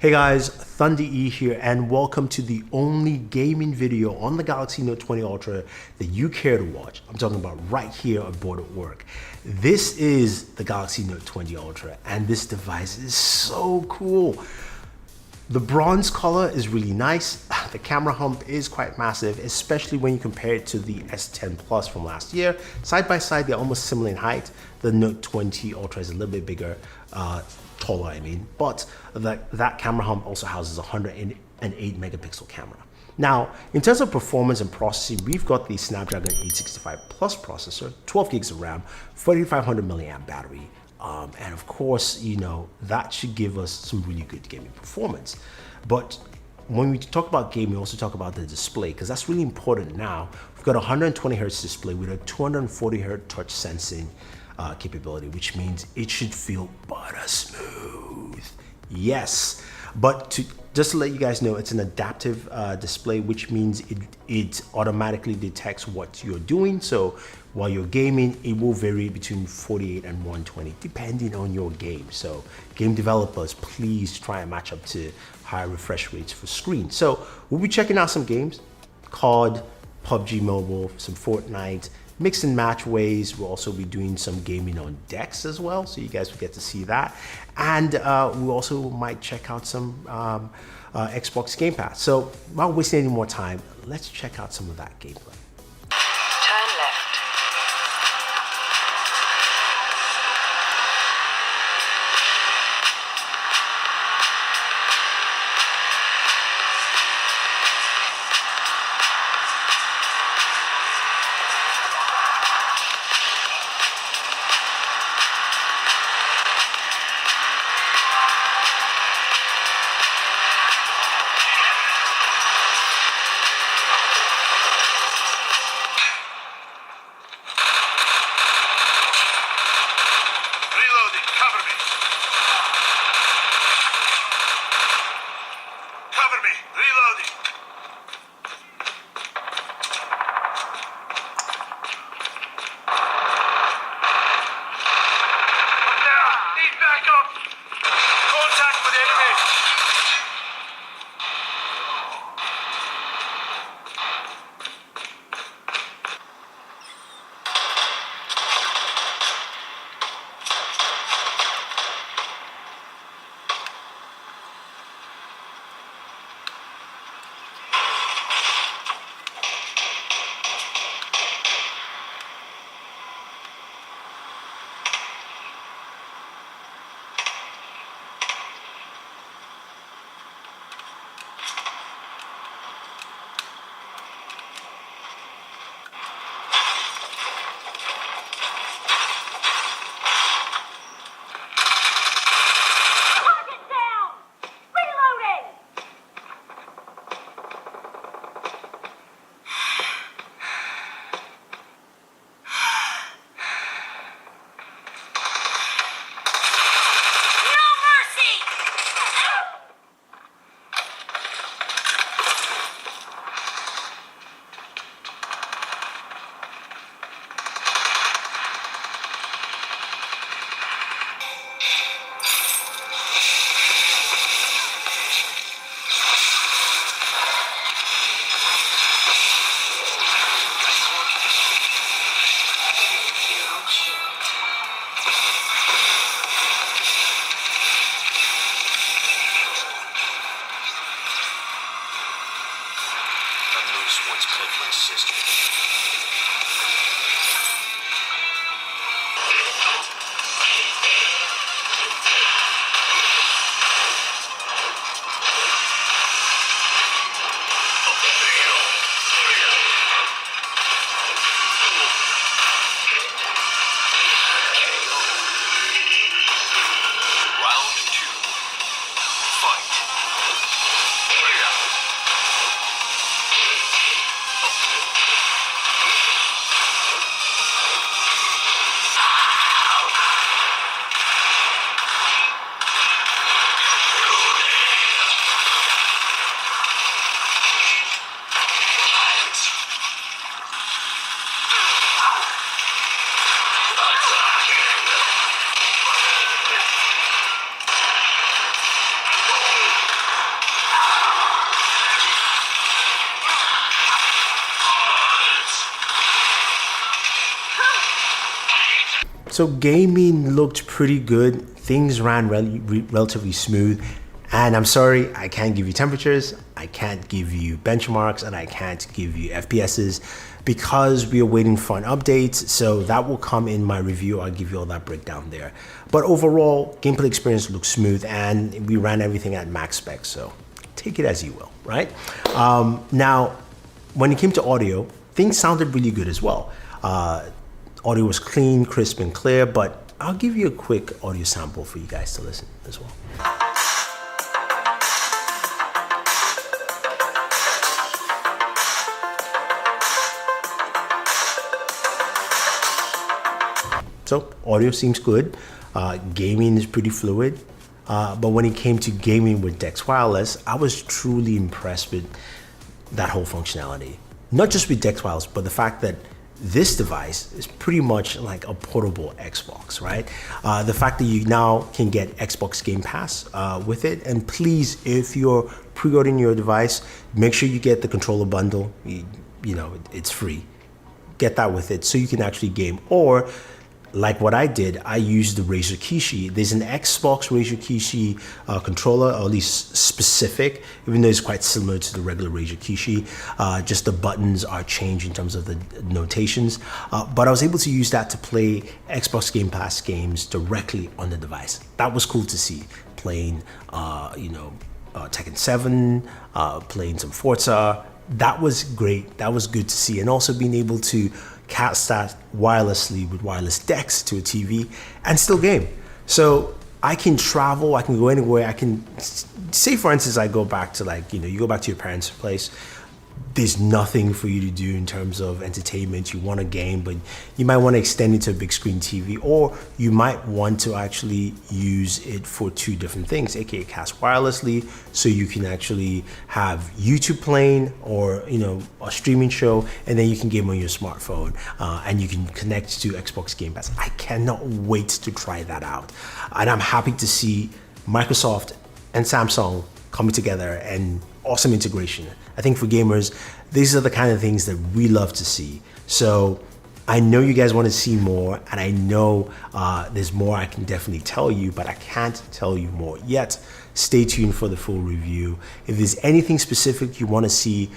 Hey guys, Thunder E here and welcome to the only gaming video on the Galaxy Note 20 Ultra that you care to watch. I'm talking about right here on board at work. This is the Galaxy Note 20 Ultra and this device is so cool. The bronze color is really nice. The camera hump is quite massive, especially when you compare it to the S10 Plus from last year. Side by side, they're almost similar in height. The Note 20 Ultra is a little bit bigger, taller I mean, but that camera hump also houses a 108 megapixel camera. Now, in terms of performance and processing, we've got the Snapdragon 865 Plus processor, 12 gigs of RAM, 4500 milliamp battery, and of course, you know, that should give us some really good gaming performance. But when we talk about gaming, we also talk about the display, because that's really important now. We've got a 120 hertz display with a 240 hertz touch sensing capability, which means it should feel butter smooth. Yes, but just to let you guys know, it's an adaptive display, which means it automatically detects what you're doing. So while you're gaming, it will vary between 48 and 120 depending on your game. So game developers, please try and match up to higher refresh rates for screen. So we'll be checking out some games, COD, PUBG Mobile, some Fortnite, mix and match ways. We'll also be doing some gaming on decks as well, so you guys will get to see that. And we also might check out some Xbox Game Pass. So without wasting any more time, let's check out some of that gameplay. Turn left. Cover me! Reloading! I'm down! Need backup! Contact with enemy! Once killed my sister. So gaming looked pretty good. Things ran relatively smooth. And I'm sorry, I can't give you temperatures, I can't give you benchmarks, and I can't give you FPSs because we are waiting for an update. So that will come in my review. I'll give you all that breakdown there. But overall, gameplay experience looks smooth and we ran everything at max spec. So take it as you will, right? Now, when it came to audio, things sounded really good as well. Audio was clean, crisp, and clear, but I'll give you a quick audio sample for you guys to listen as well. So audio seems good. Gaming is pretty fluid. But when it came to gaming with DeX Wireless, I was truly impressed with that whole functionality. Not just with DeX Wireless, but the fact that this device is pretty much like a portable Xbox, right? The fact that you now can get Xbox Game Pass with it. And please, if you're pre-ordering your device, make sure you get the controller bundle. You know, it's free. Get that with it so you can actually game. Or like what I did, I used the Razer Kishi. There's an Xbox Razer Kishi controller, or at least specific, even though it's quite similar to the regular Razer Kishi. Just the buttons are changed in terms of the notations. But I was able to use that to play Xbox Game Pass games directly on the device. That was cool to see. Playing, Tekken 7, playing some Forza. That was great. That was good to see. And also being able to cast that wirelessly with wireless DeX to a TV and still game. So I can travel, I can go anywhere. I can say, for instance, I go back to you go back to your parents' place. There's nothing for you to do in terms of entertainment. You want a game, but you might want to extend it to a big screen TV, or you might want to actually use it for two different things, aka cast wirelessly, so you can actually have YouTube playing or a streaming show, and then you can game on your smartphone, and you can connect to Xbox Game Pass. I cannot wait to try that out, and I'm happy to see Microsoft and Samsung coming together and awesome integration. I think for gamers, these are the kind of things that we love to see. So I know you guys want to see more, and I know there's more I can definitely tell you, but I can't tell you more yet. Stay tuned for the full review. If there's anything specific you want to see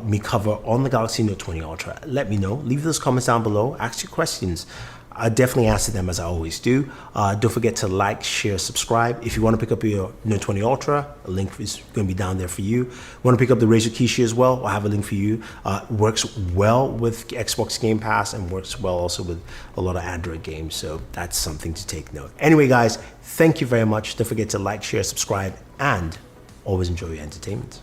me cover on the Galaxy Note 20 Ultra, let me know. Leave those comments down below. Ask your questions. I definitely answer them as I always do. Don't forget to like, share, subscribe. If you want to pick up your Note 20 Ultra, a link is going to be down there for you. Want to pick up the Razer Kishi as well? I have a link for you. Works well with Xbox Game Pass and works well also with a lot of Android games. So that's something to take note. Anyway, guys, thank you very much. Don't forget to like, share, subscribe, and always enjoy your entertainment.